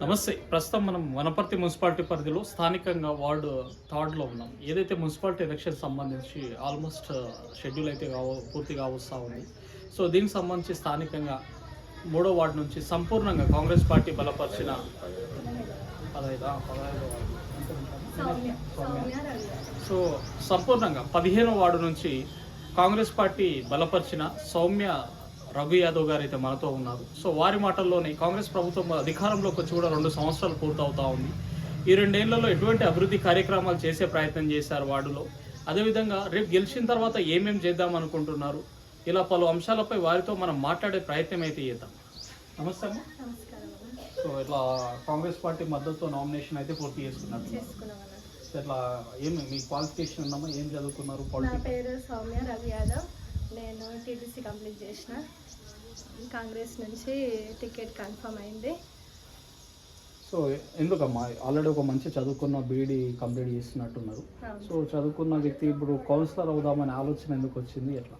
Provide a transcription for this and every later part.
నమస్తే. ప్రస్తుతం మనం వనపర్తి మున్సిపాలిటీ పరిధిలో స్థానికంగా వార్డు థర్డ్లో ఉన్నాం. ఏదైతే మున్సిపాలిటీ ఎలక్షన్ సంబంధించి ఆల్మోస్ట్ షెడ్యూల్ అయితే పూర్తిగా వస్తూ ఉంది. సో దీనికి సంబంధించి స్థానికంగా 3వ వార్డు నుంచి సంపూర్ణంగా కాంగ్రెస్ పార్టీ బలపరిచిన 15 సో సంపూర్ణంగా 15వ వార్డు నుంచి కాంగ్రెస్ పార్టీ బలపరిచిన సౌమ్య రఘు యాదవ్ గారు అయితే మనతో ఉన్నారు. సో వారి మాటల్లోనే కాంగ్రెస్ ప్రభుత్వం అధికారంలోకి వచ్చి కూడా 2 సంవత్సరాలు పూర్తవుతా ఉంది. ఈ 2 ఏళ్లలో ఎటువంటి అభివృద్ధి కార్యక్రమాలు చేసే ప్రయత్నం చేశారు వార్డులో, అదేవిధంగా రేపు గెలిచిన తర్వాత ఏమేమి చేద్దాం అనుకుంటున్నారు, ఇలా పలు అంశాలపై వారితో మనం మాట్లాడే ప్రయత్నం అయితే చేద్దాం. నమస్తే అమ్మా. సో ఇట్లా కాంగ్రెస్ పార్టీ మద్దతుతో నామినేషన్ అయితే పూర్తి చేసుకున్నారు. ఇట్లా ఏమి మీ క్వాలిఫికేషన్ ఉందమ్మా, ఏం చదువుకున్నారు? నా పేరు సౌమ్య రఘు యాదవ్. నేను టీటీసీ కంప్లీట్ చేసిన. కాంగ్రెస్ నుంచి టికెట్ కన్ఫర్మ్ అయింది. సో ఎందుకమ్మా, ఆల్రెడీ ఒక మంచి చదువుకున్న బీఈడీ కంప్లీట్ చేస్తున్నట్టున్నారు. సో చదువుకున్న వ్యక్తి ఇప్పుడు కౌన్సిలర్ అవుదామనే ఆలోచన ఎందుకు వచ్చింది, ఎట్లా?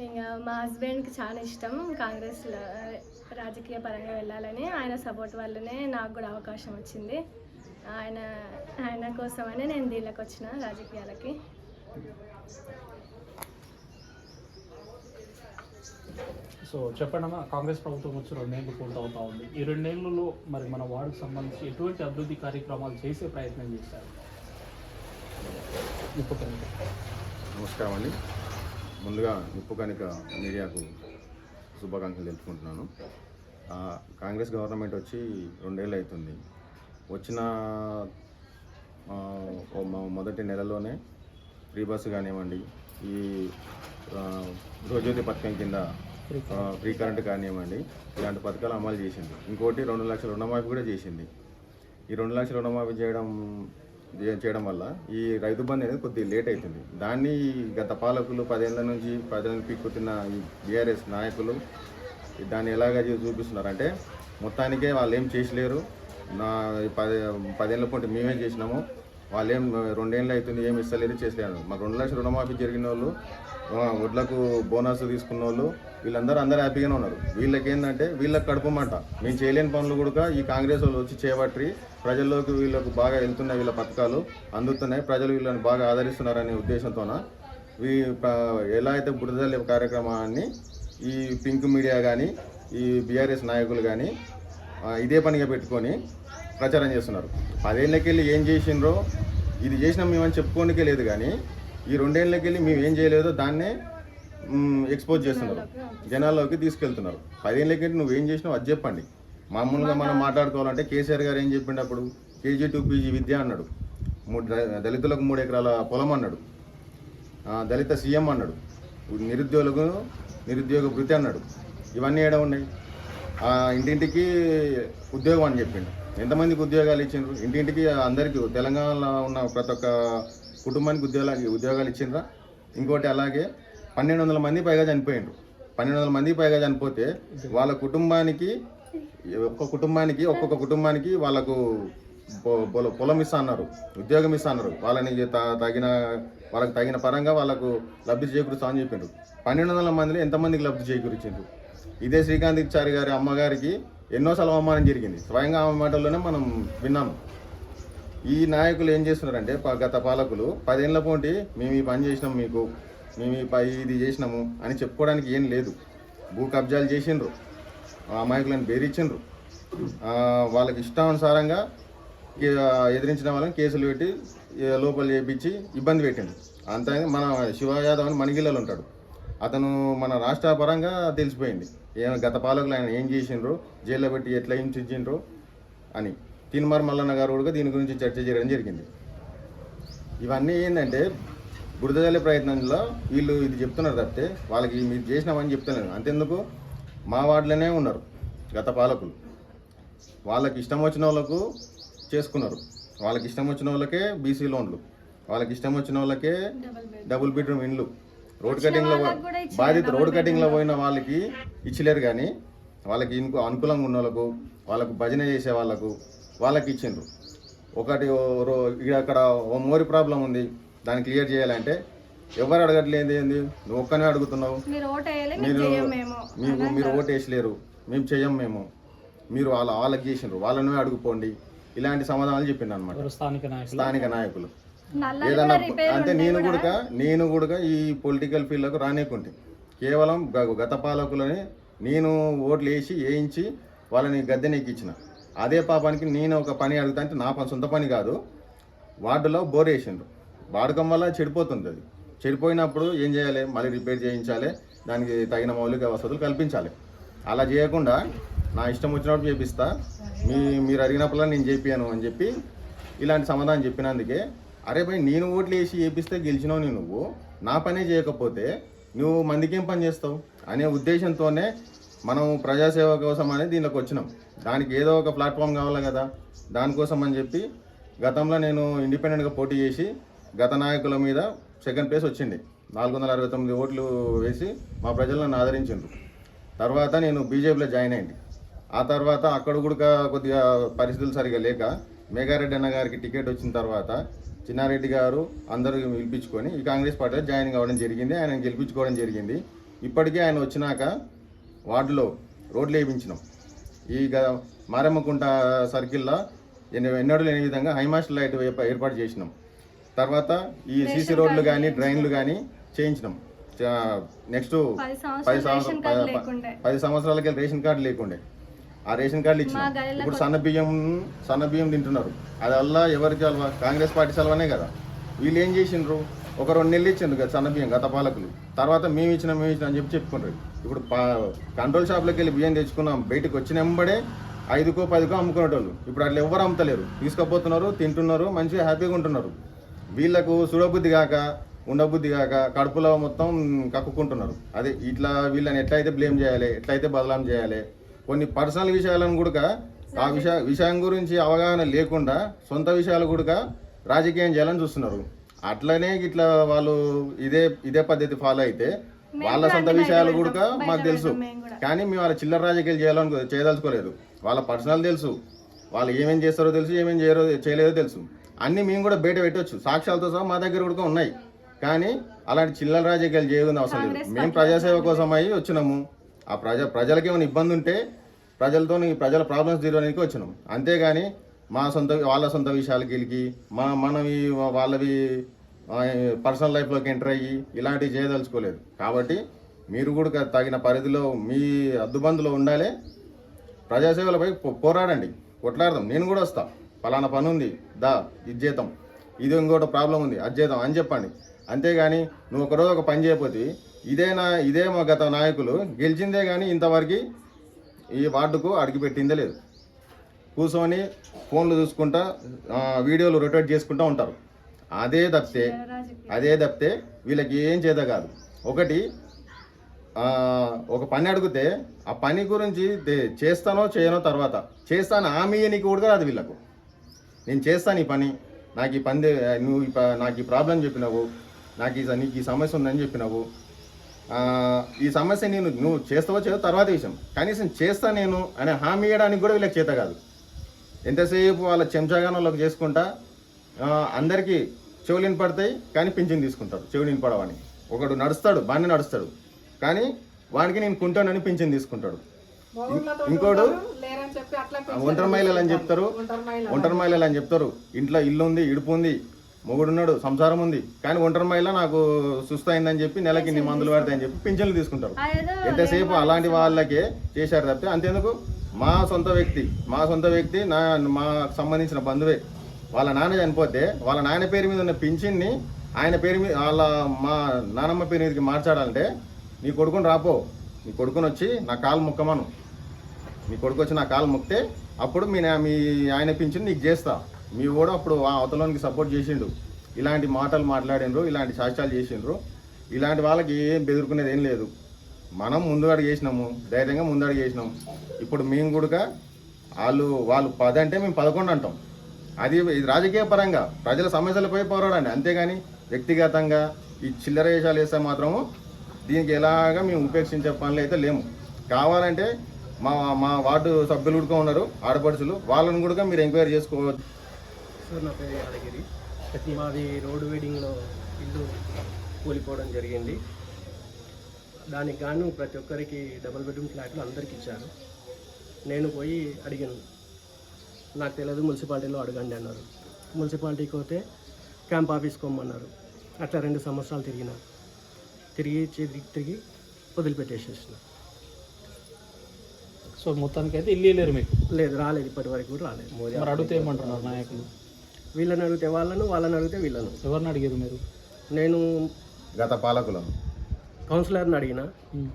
ఇంకా మా హస్బెండ్కి చాలా ఇష్టం కాంగ్రెస్ రాజకీయ పరంగా వెళ్ళాలని. ఆయన సపోర్ట్ వల్లనే నాకు కూడా అవకాశం వచ్చింది. ఆయన కోసమనే నేను దీనికి వచ్చిన రాజకీయాలకి. సో చెప్పండి, కాంగ్రెస్ ప్రభుత్వం వచ్చి 2 ఏళ్ళు పూర్తవుతా ఉంది. ఈ 2 ఏళ్లలో మరి మన వార్డుకు సంబంధించి ఎటువంటి అభివృద్ధి కార్యక్రమాలు చేసే ప్రయత్నం చేశారు? నమస్కారం అండి. ముందుగా నిప్పుకనిక మీడియాకు శుభాకాంక్షలు తెలుపుకుంటున్నాను. కాంగ్రెస్ గవర్నమెంట్ వచ్చి 2 ఏళ్ళు అవుతుంది. వచ్చిన మొదటి నెలలోనే ఫ్రీ బస్సు కానివ్వండి, ఈ గృహజ్యోతి పథకం కింద ఫ్రీ కరెంట్ కానివ్వండి, ఇలాంటి పథకాలు అమలు చేసింది. ఇంకోటి 2 లక్షల రుణమాఫీ కూడా చేసింది. ఈ 2 లక్షల రుణమాఫీ చేయడం వల్ల ఈ రైతు బంధు అనేది కొద్దిగా లేట్ అవుతుంది. దాన్ని గత పాలకులు 10 ఏళ్ళ నుంచి ప్రజలను పీక్కుతున్న ఈ బీఆర్ఎస్ నాయకులు దాన్ని ఎలాగ చూపిస్తున్నారంటే, మొత్తానికే వాళ్ళు ఏం చేసలేరు, 10 ఏళ్ళ పాటు మేమే చేసినాము, వాళ్ళు ఏం 2 ఏళ్ళు అవుతుంది ఏం ఇస్తలేదు చేసలేరు. మరి 2 లక్షల రుణమాఫీ జరిగిన వాళ్ళు, వడ్లకు బోనస్ తీసుకున్న వాళ్ళు, అందరూ హ్యాపీగానే ఉన్నారు. వీళ్ళకి ఏంటంటే వీళ్ళకి కడుపుమంట. మేము చేయలేని పనులు కూడా ఈ కాంగ్రెస్ వాళ్ళు వచ్చి చేపట్టి ప్రజల్లోకి వీళ్ళకు బాగా వెళ్తున్నాయి, వీళ్ళ పథకాలు అందుతున్నాయి, ప్రజలు వీళ్ళని బాగా ఆదరిస్తున్నారనే ఉద్దేశంతోన ఎలా అయితే బురదలే కార్యక్రమాన్ని ఈ పింక్ మీడియా కానీ ఈ బీఆర్ఎస్ నాయకులు కానీ ఇదే పనిగా పెట్టుకొని ప్రచారం చేస్తున్నారు. 10 ఏళ్ళకెళ్ళి ఏం చేసిండ్రో ఇది చేసినాం మేమని చెప్పుకోనికే లేదు, కానీ ఈ 2 ఏళ్ళకెళ్ళి మేము ఏం చేయలేదో దాన్నే ఎక్స్పోజ్ చేస్తున్నారు, జనాల్లోకి తీసుకెళ్తున్నారు. 10 ఏళ్ళకెళ్ళి నువ్వేం చేసినావు అది చెప్పండి. మామూలుగా మనం మాట్లాడుకోవాలంటే కేసీఆర్ గారు ఏం చెప్పిండు అప్పుడు, కేజీ టు పీజీ విద్య అన్నాడు, దళితులకు 3 ఎకరాల పొలం అన్నాడు, దళిత సీఎం అన్నాడు, నిరుద్యోగ వృత్తి అన్నాడు. ఇవన్నీ ఏడా ఉన్నాయి? ఇంటింటికి ఉద్యోగం అని చెప్పిండు. ఎంతమందికి ఉద్యోగాలు ఇచ్చిండ్రు? ఇంటింటికి అందరికీ తెలంగాణలో ఉన్న ప్రతి ఒక్క కుటుంబానికి ఉద్యోగాలు ఇచ్చిండ్రా? ఇంకోటి అలాగే 1200 మంది పైగా చనిపోయిండ్రు. 1200 మంది పైగా చనిపోతే వాళ్ళ ఒక్కొక్క కుటుంబానికి వాళ్ళకు పొలం ఇస్తా అన్నారు, ఉద్యోగం ఇస్తా అన్నారు. వాళ్ళకి తగిన పరంగా వాళ్ళకు లబ్ధి చేకూరుస్తా అని చెప్పిండ్రు. 1200 మందిలో ఎంతమందికి లబ్ధి చేకూర్చిండ్రు? ఇదే శ్రీకాంత్ గారి అమ్మగారికి ఎన్నోసార్లు అవమానం జరిగింది. స్వయంగా ఆమె మాటల్లోనే మనం విన్నాము. ఈ నాయకులు ఏం చేస్తున్నారంటే, గత పాలకులు 10 ఏళ్ళ పోటీ మేము ఈ పని చేసినాము, మీకు మేము ఇది చేసినాము అని చెప్పుకోవడానికి ఏం లేదు. భూ కబ్జాలు చేసిండ్రు, అమాయకులను బెదిరించిండ్రు, వాళ్ళకి ఇష్టానుసారంగా ఎదిరించిన వాళ్ళని కేసులు పెట్టి లోపల చేయించి ఇబ్బంది పెట్టిండు. అంతే. మన శివ యాదవ్ అని మణిగిల్లలు ఉంటాడు, అతను మన రాష్ట్ర పరంగా తెలిసిపోయింది గత పాలకులు ఆయన ఏం చేసిండ్రో, జైల్లో పెట్టి ఎట్లా హింసించిండ్రో అని. తిన్మార్ మల్లన్న గారు కూడా దీని గురించి చర్చ చేయడం జరిగింది. ఇవన్నీ ఏంటంటే బురద జల్లే ప్రయత్నంలో వీళ్ళు ఇది చెప్తున్నారు తప్పితే వాళ్ళకి మీరు చేసినామని చెప్తున్నారు. అంతెందుకు, మా వార్డులోనే ఉన్నారు గత పాలకులు, వాళ్ళకి ఇష్టం వచ్చిన వాళ్ళకు చేసుకున్నారు, వాళ్ళకి ఇష్టం వచ్చిన వాళ్ళకే బీసీ లోన్లు, వాళ్ళకి ఇష్టం వచ్చిన వాళ్ళకే డబుల్ బెడ్రూమ్ ఇండ్లు, రోడ్ కటింగ్లో పోయిన వాళ్ళకి ఇచ్చలేరు, కానీ వాళ్ళకి అనుకూలంగా ఉన్న వాళ్ళకు, వాళ్ళకు భజన చేసే వాళ్ళకి ఇచ్చిండ్రు. ఒకటి అక్కడ ఓ మోరి ప్రాబ్లం ఉంది, దాన్ని క్లియర్ చేయాలంటే ఎవరు అడగట్లేదు, ఏంది నువ్వు ఒక్కనే అడుగుతున్నావు, మీరు ఓటు వేసలేరు, మేము చెయ్యం, మేము మీరు వాళ్ళకి చేసిండ్రు, వాళ్ళని అడుగుపోండి, ఇలాంటి సమాధానాలు చెప్పిండు అనమాట ఎవరు స్థానిక నాయకులు. నల్లలు ఏదన్నా కూడా రిపేర్ అంటే నేను కూడా ఈ పొలిటికల్ ఫీల్డ్లకు రానేకుంటే కేవలం గత పాలకులని నేను ఓట్లు వేయించి వాళ్ళని గద్దెనెక్కించిన. అదే పాపానికి నేను ఒక పని అడుగుతా అంటే నా సొంత పని కాదు, వార్డులో బోర్ వేసిండ్రు, వాడకం వల్ల చెడిపోతుంది. అది చెడిపోయినప్పుడు ఏం చేయాలి, మళ్ళీ రిపేర్ చేయించాలి, దానికి తగిన మౌలిక వసతులు కల్పించాలి. అలా చేయకుండా నా ఇష్టం వచ్చినప్పుడు చేపిస్తా, మీరు అడిగినప్పుడు నేను చేపియాను అని చెప్పి ఇలాంటి సమాధానం చెప్పినందుకే, అరే భయ్ నేను ఓట్లు వేసి చేపిస్తే గెలిచినావు నువ్వు, నా పనే చేయకపోతే నువ్వు మందికేం పని చేస్తావు అనే ఉద్దేశంతోనే మనం ప్రజాసేవ కోసం అనేది దీనిలోకి వచ్చినాం. దానికి ఏదో ఒక ప్లాట్ఫామ్ కావాలి కదా, దానికోసం అని చెప్పి గతంలో నేను ఇండిపెండెంట్గా పోటీ చేసి గత నాయకుల మీద సెకండ్ ప్లేస్ వచ్చింది. 469 ఓట్లు వేసి మా ప్రజలు నన్ను ఆదరించిండ్రు. తర్వాత నేను బీజేపీలో జాయిన్ అయ్యింది. ఆ తర్వాత అక్కడ కూడా కొద్దిగా పరిస్థితులు సరిగా లేక మేఘారెడ్డి అన్న గారికి టికెట్ వచ్చిన తర్వాత చిన్నారెడ్డి గారు అందరూ పిలిపించుకొని ఈ కాంగ్రెస్ పార్టీలో జాయిన్ కావడం జరిగింది, ఆయన గెలిపించుకోవడం జరిగింది. ఇప్పటికే ఆయన వచ్చినాక వార్డులో రోడ్లు వేయించినాం. ఈ మారెమ్మకుంట సర్కిల్లో ఎన్నడూ లేని విధంగా హైమాస్ట్ లైట్ ఏర్పాటు చేసినాం. తర్వాత ఈ సీసీ రోడ్లు కానీ డ్రైన్లు కానీ చేయించినాం. నెక్స్ట్ 10 సంవత్సరాలకి రేషన్ కార్డు లేకుండే, ఆ రేషన్ కార్డులు ఇచ్చినాం. ఇప్పుడు సన్న బియ్యం తింటున్నారు. అది వల్ల ఎవరికి సెలవు? కాంగ్రెస్ పార్టీ సెలవనే కదా. వీళ్ళు ఏం చేసిండ్రు, ఒక 2 నెలలు ఇచ్చిండ్రు కదా సన్న బియ్యం గత పాలకులు. తర్వాత మేము ఇచ్చినాం అని చెప్పి చెప్పుకుంటారు. ఇప్పుడు కంట్రోల్ షాప్లోకి వెళ్ళి బియ్యం తెచ్చుకున్నాం, బయటకు వచ్చిన వెంబడే 5కో 10కో అమ్ముకునేటోళ్ళు. ఇప్పుడు అట్లా ఎవరు అమ్ముతలేరు, తీసుకుపోతున్నారు, తింటున్నారు, మంచిగా హ్యాపీగా ఉంటున్నారు. వీళ్ళకు చూడబుద్ధి కాక ఉండబుద్ధి కాక కడుపులో మొత్తం కక్కుకుంటున్నారు. అదే ఇట్లా వీళ్ళని ఎట్లయితే బ్లేమ్ చేయాలి, ఎట్లయితే బదలాం చేయాలి, కొన్ని పర్సనల్ విషయాలను కూడా ఆ విషయం గురించి అవగాహన లేకుండా సొంత విషయాలు కూడా రాజకీయం చేయాలని చూస్తున్నారు. అట్లనే ఇట్లా వాళ్ళు ఇదే పద్ధతి ఫాలో అయితే వాళ్ళ సొంత విషయాలు కూడా మాకు తెలుసు, కానీ మేము వాళ్ళ చిల్లర రాజకీయాలు చేయదలుచుకోలేదు. వాళ్ళ పర్సనల్ తెలుసు, వాళ్ళు ఏమేం చేస్తారో తెలుసు, ఏమేం చేయలేదో తెలుసు. అన్నీ మేము కూడా బయట పెట్టవచ్చు, సాక్ష్యాలతో సహా మా దగ్గర కూడా ఉన్నాయి. కానీ అలాంటి చిల్లర రాజకీయాలు చేయకుండా అవసరం లేదు. మేము ప్రజాసేవ కోసం అయ్యి వచ్చినాము. ఆ ప్రజలకి ఏమైనా ఇబ్బంది ఉంటే ప్రజల ప్రాబ్లమ్స్ తీరడానికి వచ్చినాం. అంతేగాని వాళ్ళ సొంత విషయాలకి వెళ్ళి మనవి వాళ్ళవి పర్సనల్ లైఫ్లోకి ఎంటర్ అయ్యి ఇలాంటివి చేయదలుచుకోలేదు. కాబట్టి మీరు కూడా తగిన పరిధిలో మీ అద్దుబందులో ఉండాలి. ప్రజాసేవలపై పోరాడండి, కొట్లాడదాం. నేను కూడా వస్తా, పలానా పని ఉంది, ఇది చేద్దాం, ఇది ఇంకోటి ప్రాబ్లం ఉంది, అది చేద్దాం అని చెప్పండి. అంతేగాని నువ్వు ఒకరోజు ఒక పని చేయకపోతే ఇదే మా గత నాయకులు గెలిచిందే కానీ ఇంతవరకు ఈ వార్డుకు అడిగిపెట్టిందే లేదు. కూర్చొని ఫోన్లు చూసుకుంటా వీడియోలు రొటేట్ చేసుకుంటూ ఉంటారు. అదే తప్పితే వీళ్ళకి ఏం చేత కాదు. ఒక పని అడిగితే ఆ పని గురించి చేస్తానో చేయనో తర్వాత చేస్తాను హామీ నీకు కూడా రాదు. వీళ్ళకు నేను చేస్తాను ఈ పని, నాకు ఈ పని నువ్వు నాకు ఈ ప్రాబ్లం చెప్పినావు, నీకు ఈ సమస్య ఉందని చెప్పినావు, ఈ సమస్య నువ్వు చేస్తావో చేయో తర్వాత విషయం, కనీసం చేస్తా నేను అనే హామీ ఇవ్వడానికి కూడా వీళ్ళకి చేత కాదు. ఎంతసేపు వాళ్ళ చెంచాగానంలోకి చేసుకుంటా అందరికీ చెవులిని పడతాయి కానీ పింఛన్ తీసుకుంటారు. చెవులిని పడవని ఒకడు నడుస్తాడు, బాగానే నడుస్తాడు, కానీ వానికి నేను కుంటానని పింఛన్ తీసుకుంటాడు. ఇంకోడు ఒంటరి మహిళలు అని చెప్తారు. ఇంట్లో ఇల్లు ఉంది, ఇడుపు ఉంది, మొగుడున్నాడు, సంసారం ఉంది, కానీ ఒంటరి మహిళ నాకు సుస్తయిందని చెప్పి నెలకి ఇన్ని మందులు పడతాయని చెప్పి పింఛన్లు తీసుకుంటారు. ఎంతసేపు అలాంటి వాళ్ళకే చేశారు తప్పితే అంతేందుకు మా సొంత వ్యక్తి మాకు సంబంధించిన బంధువే వాళ్ళ నాన్న చనిపోతే వాళ్ళ నాయన పేరు మీద ఉన్న పింఛన్ని ఆయన పేరు మీద మా నానమ్మ పేరు మీదకి మార్చాడంటే నీ కొడుకుని రాపో, నీ కొడుకుని వచ్చి నా కాలు ముక్కమను, నీ కొడుకు వచ్చి నా కాలు ముక్తే అప్పుడు మీ ఆయన పింఛన్ నీకు చేస్తా. మీ కూడా అప్పుడు ఆ అవతలోనికి సపోర్ట్ చేసిండు. ఇలాంటి మాటలు మాట్లాడిండ్రు, ఇలాంటి శాస్త్రాలు చేసిండ్రు. ఇలాంటి వాళ్ళకి ఏం బెదురుకునేది ఏం లేదు. మనం ముందుగడుగు చేసినాము, ధైర్యంగా ముందడుగు చేసినాం. ఇప్పుడు మేము కూడా వాళ్ళు 10 అంటే మేము 11 అంటాం. అది రాజకీయ పరంగా ప్రజల సమస్యలపై పోరాడండి, అంతేగాని వ్యక్తిగతంగా ఈ చిల్లర వేషాలు వేస్తే మాత్రము దీనికి ఎలాగా మేము ఉపేక్షించే పనులు అయితే లేము. కావాలంటే మా వార్డు సభ్యులు కూడా ఉన్నారు, ఆడపడుచులు, వాళ్ళని కూడా మీరు ఎంక్వైరీ చేసుకోవచ్చు. సార్ నా పేరు యాదగిరి. మాది రోడ్ వేడింగ్లో ఇల్లు కూలిపోవడం జరిగింది. దానికి గాను ప్రతి ఒక్కరికి డబుల్ బెడ్రూమ్ ఫ్లాట్లు అందరికి ఇచ్చారు. నేను పోయి అడిగాను, నాకు తెలియదు మున్సిపాలిటీలో అడగండి అన్నారు. మున్సిపాలిటీకి పోతే క్యాంప్ ఆఫీస్కి పోమన్నారు. అట్లా 2 సంవత్సరాలు తిరిగి వదిలిపెట్టేసేసిన. సో మొత్తానికి అయితే ఇల్లు లేరు మీకు? లేదు, రాలేదు, ఇప్పటి వరకు కూడా రాలేదు. మరి అడిగితే ఏమంటున్నారు నాయకులు? వీళ్ళని అడిగితే వాళ్ళని అడిగితే వీళ్ళను. ఎవరిని అడిగారు మీరు? నేను గత పాలకులను కౌన్సిలర్ని అడిగిన,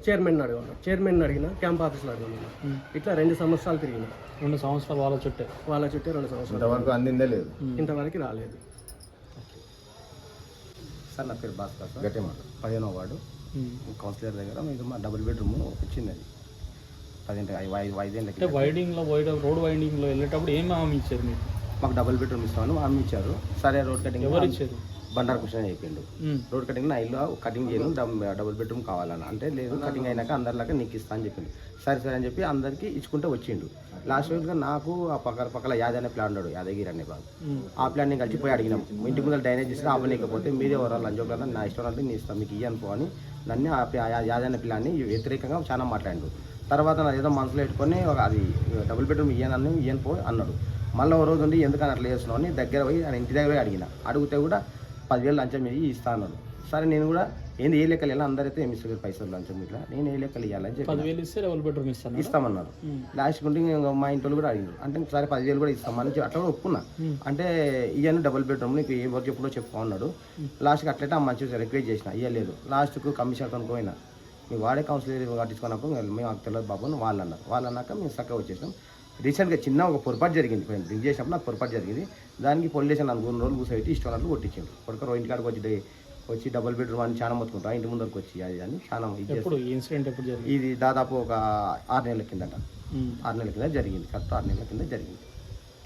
చైర్మన్ అడిగిన, క్యాంప్ ఆఫీస్లో అడిగిన. ఇట్లా 2 సంవత్సరాలు తిరిగిన. 2 సంవత్సరాలు వాళ్ళ చుట్టే 2 సంవత్సరాలు ఇంతవరకు అందిందే లేదు. ఇంతవరకు రాలేదు. సార్ నా పేరు భాస్కర్ సార్, గట్టి మాట 15వ వార్డు కౌన్సిలర్ దగ్గర మీరు మా డబుల్ బెడ్రూమ్ వచ్చింది. అది 5 అంటే వైడింగ్లో రోడ్ వైడింగ్లో వెళ్ళేటప్పుడు ఏం హామీ ఇచ్చారు మీకు? మాకు డబుల్ బెడ్రూమ్ ఇస్తామని హామీ ఇచ్చారు. సరే రోడ్ కటింగ్ ఎవరు ఇచ్చారు? బండారు క్వశ్చన్ అయిపోయిండు. రోడ్ కటింగ్ నా ఇల్లు కటింగ్ చేయను, డబుల్ బెడ్రూమ్ కావాలని అంటే లేదు కటింగ్ అయినాక అందరిలాగా నీకు ఇస్తా అని చెప్పిండు. సరే అని చెప్పి అందరికీ ఇచ్చుకుంటూ వచ్చిండు. లాస్ట్ వీక్గా నాకు ఆ పక్కల యాద్ అనే ప్లాన్ ఉన్నాడు, యాదగిరి అనే బాబు. ఆ ప్లాన్ నేను కలిసిపోయి అడిగినాం, ఇంటి ముందర డ్రైనేజ్ చేసి ఆపలేకపోతే మీరే ఎవరు లంచోగ్రహం నా ఇష్టం అంటే నీ ఇస్తాం మీకు ఇయ్యను పో అని నన్ను యాద్ అనే ప్లాన్ని వ్యతిరేకంగా చాలా మాట్లాడిండు. తర్వాత నా ఏదో మనసులో పెట్టుకొని అది డబుల్ బెడ్రూమ్ ఇయ్యను పో అన్నాడు. మళ్ళీ ఓ రోజు ఉండి ఎందుకని అట్లా చేస్తున్నావు అని దగ్గర పోయి ఆయన ఇంటి దగ్గర అడిగిన. అడిగితే కూడా 10,000 లంచం ఇస్తా అన్నాడు. సరే నేను కూడా ఏంది ఏ లెక్కలు ఇలా అందరైతే ఏమి ఇస్తారు పైసలు లంచం ఇట్లా నేను ఏ లెక్కలు ఇవ్వాలని చెప్పి 10,000 ఇస్తే డబుల్ బెడ్రూమ్ ఇస్తామన్నారు. లాస్ట్ ఉంటే మా ఇంట్లో కూడా అడిగారు. అంటే సరే 10,000 కూడా ఇస్తామని అట్లా కూడా ఒప్పుకున్నా. అంటే ఇవన్నీ డబుల్ బెడ్రూమ్ నీకు ఏ వర్క్ ఎప్పుడో చెప్పుకో అన్నాడు. లాస్ట్కి అట్లయితే మంచిగా రిక్వెస్ట్ చేసిన, ఇవ్వలేదు. లాస్ట్కు కమిషన్ పోయినా మీ వాడే కౌన్సిలర్ కట్టించుకున్నప్పుడు మేము మాకు తెలియదు బాబు అని వాళ్ళు అన్నాక మేము చక్కగా వచ్చేసాం. రీసెంట్గా చిన్న ఒక పొరపాటు జరిగింది, డ్రింక్ చేసినప్పుడు నాకు పొరపాటు జరిగింది. దానికి పోలీస్ స్టేషన్ 4 రోజులు కూర్చోబెట్టి ఇష్టం అన్నట్లు కొట్టించారు. కొడుకు ఇంటికాడికి వచ్చి డబుల్ బెడ్రూమ్ అని చాలా మొత్తుకుంటా ఇంటి ముందరకు వచ్చి అది అని చాలా ఇన్సిడెంట్ ఎప్పుడు జరిగింది? ఇది దాదాపు ఒక 6 నెలల కిందట 6 నెలల కింద జరిగింది. కరెక్ట్ 6 నెలల కింద జరిగింది.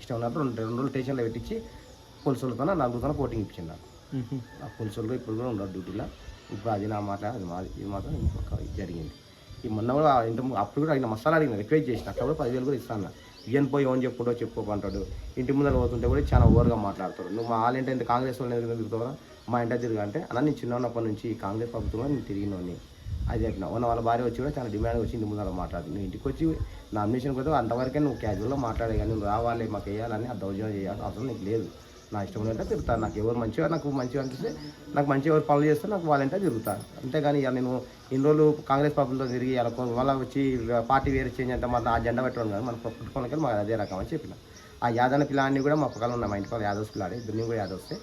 ఇష్టం ఉన్నప్పుడు 2 రోజులు స్టేషన్లో పెట్టించి పోలీసులతో 4 కోటింగ్ ఇచ్చింది నాకు. ఆ పోలీసులు ఇప్పుడు కూడా ఉండరు డ్యూటీలో. ఇప్పుడు అది నా మాట, అది మాది, ఇది మాత్రం ఇంకొక జరిగింది. ఈ మొన్న కూడా అప్పుడు కూడా అడిగిన మసాలా అడిగిన రిక్వెస్ట్ చేసిన, అక్కడ కూడా 10,000 కూడా ఇస్తాను. ఇయ్యను పోయి ఏమని చెప్పుడో చెప్పుకోమంటాడు. ఇంటి ముందర పోతుంటే కూడా చాలా ఓవర్గా మాట్లాడతారు. నువ్వు మా వాళ్ళంటే ఇంత కాంగ్రెస్ వాళ్ళు తిరుగుతావా, మా ఇంట తిరిగా అంటే అలా నేను చిన్నప్పటి నుంచి కాంగ్రెస్ ప్రభుత్వంలో నేను తిరిగినోని అది చెప్పిన. వాళ్ళ భార్య వచ్చి కూడా చాలా డిమాండ్ వచ్చి ఇంటి ముందర మాట్లాడుతుంది. నువ్వు ఇంటికి వచ్చి నామినేషన్ పోతే అంతవరకే నువ్వు క్యాజువల్గా మాట్లాడే కానీ నువ్వు రావాలి మాకు వేయాలని ఆ దౌర్జన్యం చేయాలి అవసరం నీకు లేదు. నా ఇష్టం ఉంటే తిరుగుతాను. నాకు ఎవరు మంచిగా అనిపిస్తే నాకు మంచిగా ఎవరు పనులు చేస్తే నాకు వాళ్ళంటే తిరుగుతాను. అంతేగాని ఇక నేను ఇన్ని రోజులు కాంగ్రెస్ ప్రభుత్వంతో తిరిగి మళ్ళీ వచ్చి పార్టీ వేరే చేంజ్ అంటే మన ఆ జెండా పెట్టడం కానీ మన పుట్టుకోవడానికి మాకు అదే రకం అని చెప్పిన. ఆ యాదన పిల్లాన్ని కూడా మా పక్కన ఉన్నాయి, మా ఇంటి పక్కన యాదవ్స్ పిల్లాడే, ఇద్దరిని కూడా యాదవ్స్తే.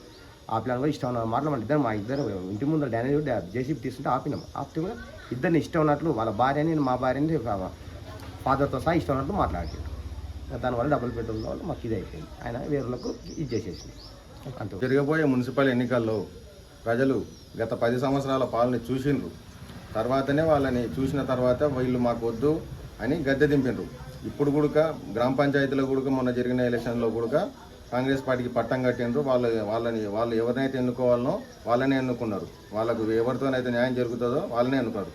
ఆ పిల్లని కూడా ఇష్టం ఉన్న మాట్లాడమంటే మా ఇద్దరు ఇంటి ముందు డ్యానేజ్ జేసీపీ తీసుకుంటే ఆపితే కూడా ఇద్దరిని ఇష్టం ఉన్నట్లు వాళ్ళ భార్యని మా భార్యని ఫాదర్తో సహా ఇష్టం ఉన్నట్లు మాట్లాడారు. దానివల్ల డబుల్ బెడ్రూమ్లో మాకు ఇది అయిపోయింది. ఆయన వేరులకు ఇది చేసేసింది. అంతే. జరగబోయే మున్సిపల్ ఎన్నికల్లో ప్రజలు గత 10 సంవత్సరాల పాలన చూసిండ్రు. తర్వాతనే వాళ్ళని చూసిన తర్వాత వీళ్ళు మాకు వద్దు అని గద్దె దింపిండ్రు. ఇప్పుడు కూడా గ్రామ పంచాయతీలో కూడా మొన్న జరిగిన ఎలక్షన్లో కూడా కాంగ్రెస్ పార్టీకి పట్టం కట్టిండ్రు. వాళ్ళు ఎవరినైతే ఎన్నుకోవాలనో వాళ్ళనే ఎన్నుకున్నారు. వాళ్ళకు ఎవరితోనైతే న్యాయం జరుగుతుందో వాళ్ళనే ఎన్నుకున్నారు.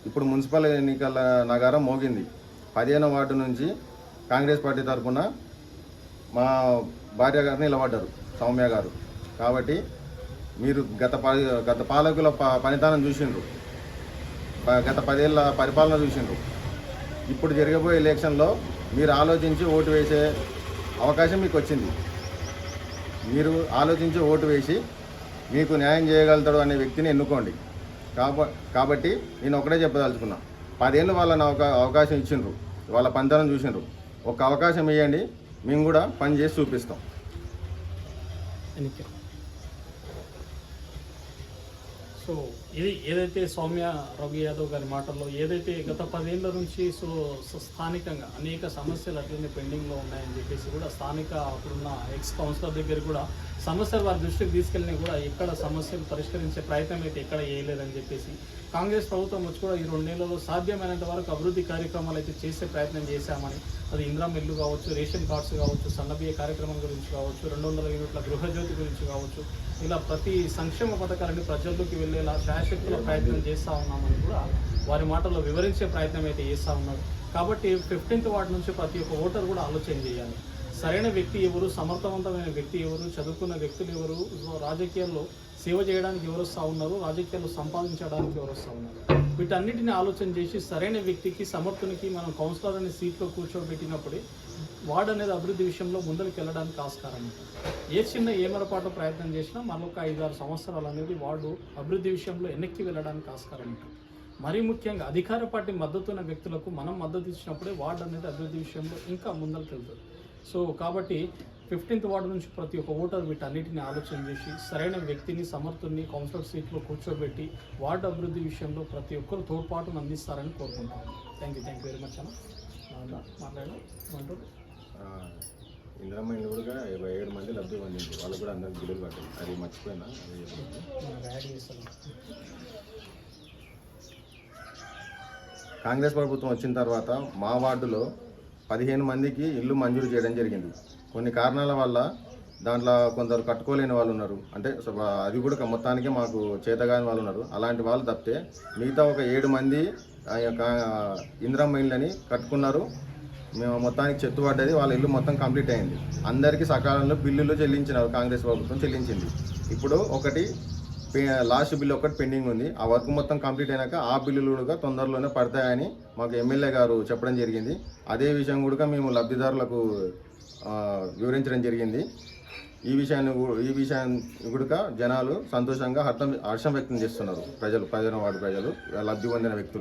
ఇప్పుడు మున్సిపల్ ఎన్నికల నగారం మోగింది. 15వ వార్డు నుంచి కాంగ్రెస్ పార్టీ తరఫున మా భార్య గారు నిలబడ్డారు, సౌమ్య గారు. కాబట్టి మీరు గత పాలకుల పనితనం చూసిండ్రు, గత 10 ఏళ్ళ పరిపాలన చూసిండ్రు. ఇప్పుడు జరగబోయే ఎలక్షన్లో మీరు ఆలోచించి ఓటు వేసే అవకాశం మీకు వచ్చింది. మీరు ఆలోచించి ఓటు వేసి మీకు న్యాయం చేయగలుగుతాడు అనే వ్యక్తిని ఎన్నుకోండి. కాబట్టి నేను ఒకటే చెప్పదలుచుకున్నా, 10 ఏళ్ళు వాళ్ళని అవకాశం ఇచ్చిండ్రు, వాళ్ళ పనితనం చూసిండ్రు. ఒక అవకాశం ఇవ్వండి, మేము కూడా పని చేసి చూపిస్తాం. సో ఇది ఏదైతే సౌమ్య రఘు యాదవ్ గారి మాటల్లో ఏదైతే గత 10 ఏళ్ళ నుంచి స్థానికంగా అనేక సమస్యలు అట్లనే పెండింగ్లో ఉన్నాయని చెప్పేసి కూడా స్థానిక అప్పుడున్న ఎక్స్ కౌన్సిలర్ దగ్గర కూడా సమస్యలు వారి దృష్టికి తీసుకెళ్ళినా కూడా ఎక్కడ సమస్యలు పరిష్కరించే ప్రయత్నం అయితే ఎక్కడ చేయలేదని చెప్పేసి కాంగ్రెస్ ప్రభుత్వం వచ్చి కూడా ఈ 2 నెలల్లో సాధ్యమైనంత వరకు అభివృద్ధి కార్యక్రమాలు అయితే చేసే ప్రయత్నం చేశామని, అది ఇందిరమ్మ ఇల్లు కావచ్చు, రేషన్ కార్డ్స్ కావచ్చు, సన్నబియ్య కార్యక్రమం గురించి కావచ్చు, 200 యూనిట్ల గృహజ్యోతి గురించి కావచ్చు, ఇలా ప్రతి సంక్షేమ పథకాలని ప్రజల్లోకి వెళ్ళేలా శాయశక్తుల ప్రయత్నం చేస్తూ ఉన్నామని కూడా వారి మాటల్లో వివరించే ప్రయత్నం అయితే చేస్తూ ఉన్నారు. కాబట్టి 15th వార్డు నుంచి ప్రతి ఒక్క ఓటర్ కూడా ఆలోచన చేయాలి. సరైన వ్యక్తి ఎవరు, సమర్థవంతమైన వ్యక్తి ఎవరు, చదువుకున్న వ్యక్తులు ఎవరు, రాజకీయాల్లో సేవ చేయడానికి ఎవరు వస్తూ ఉన్నారు, రాజకీయాల్లో సంపాదించడానికి ఎవరు వస్తూ ఉన్నారు. వీటన్నిటిని ఆలోచన చేసి సరైన వ్యక్తికి సమర్థునికి మనం కౌన్సిలర్ అనే సీట్లో కూర్చోబెట్టినప్పుడే వార్డు అనేది అభివృద్ధి విషయంలో ముందరికి వెళ్ళడానికి ఆస్కారం ఉంటుంది. ఏ చిన్న ఏమరపాటు ప్రయత్నం చేసినా మరొక 5-6 సంవత్సరాలు అనేది వార్డు అభివృద్ధి విషయంలో వెనక్కి వెళ్ళడానికి ఆస్కారం ఉంటుంది. మరీ ముఖ్యంగా అధికార పార్టీ మద్దతు ఉన్న వ్యక్తులకు మనం మద్దతు ఇచ్చినప్పుడే వార్డు అనేది అభివృద్ధి విషయంలో ఇంకా ముందరికి వెళ్తుంది. సో కాబట్టి 15th వార్డు నుంచి ప్రతి ఒక్క ఓటర్ వీటన్నిటిని ఆలోచన చేసి సరైన వ్యక్తిని సమర్థుని కౌన్సిలర్ సీట్లో కూర్చోబెట్టి వార్డు అభివృద్ధి విషయంలో ప్రతి ఒక్కరు తోడ్పాటును అందిస్తారని కోరుకుంటాను. థ్యాంక్ యూ వెరీ మచ్ అన్న. మాట్లాడారు ఇందిరమ్మ ఇల్లు కూడా 27 మంది లబ్ధి పొందింది. వాళ్ళు కూడా అందరికి బిల్లులు పట్టింది. అది మర్చిపోయినా కాంగ్రెస్ ప్రభుత్వం వచ్చిన తర్వాత మా వార్డులో 15 మందికి ఇల్లు మంజూరు చేయడం జరిగింది. కొన్ని కారణాల వల్ల దాంట్లో కొందరు కట్టుకోలేని వాళ్ళు ఉన్నారు. అంటే అది కూడా మొత్తానికి మాకు చేతగాని వాళ్ళు ఉన్నారు. అలాంటి వాళ్ళు తప్పితే మిగతా ఒక 7 మంది ఆ యొక్క ఇందిరమ్మ ఇళ్ళని కట్టుకున్నారు. మేము మొత్తానికి చెట్టు పడ్డది, వాళ్ళ ఇల్లు మొత్తం కంప్లీట్ అయింది. అందరికీ సకాలంలో బిల్లులు చెల్లించినారు, కాంగ్రెస్ ప్రభుత్వం చెల్లించింది. ఇప్పుడు ఒకటి లాస్ట్ బిల్లు ఒకటి పెండింగ్ ఉంది. ఆ వర్క్ మొత్తం కంప్లీట్ అయినాక ఆ బిల్లులు కూడా తొందరలోనే పడతాయని మాకు ఎమ్మెల్యే గారు చెప్పడం జరిగింది. అదే విషయం కూడా మేము లబ్ధిదారులకు వివరించడం జరిగింది. ఈ విషయాన్ని కూడా జనాలు సంతోషంగా హర్షం వ్యక్తం చేస్తున్నారు. 15వ వార్డు ప్రజలు లబ్ధి పొందిన వ్యక్తులు.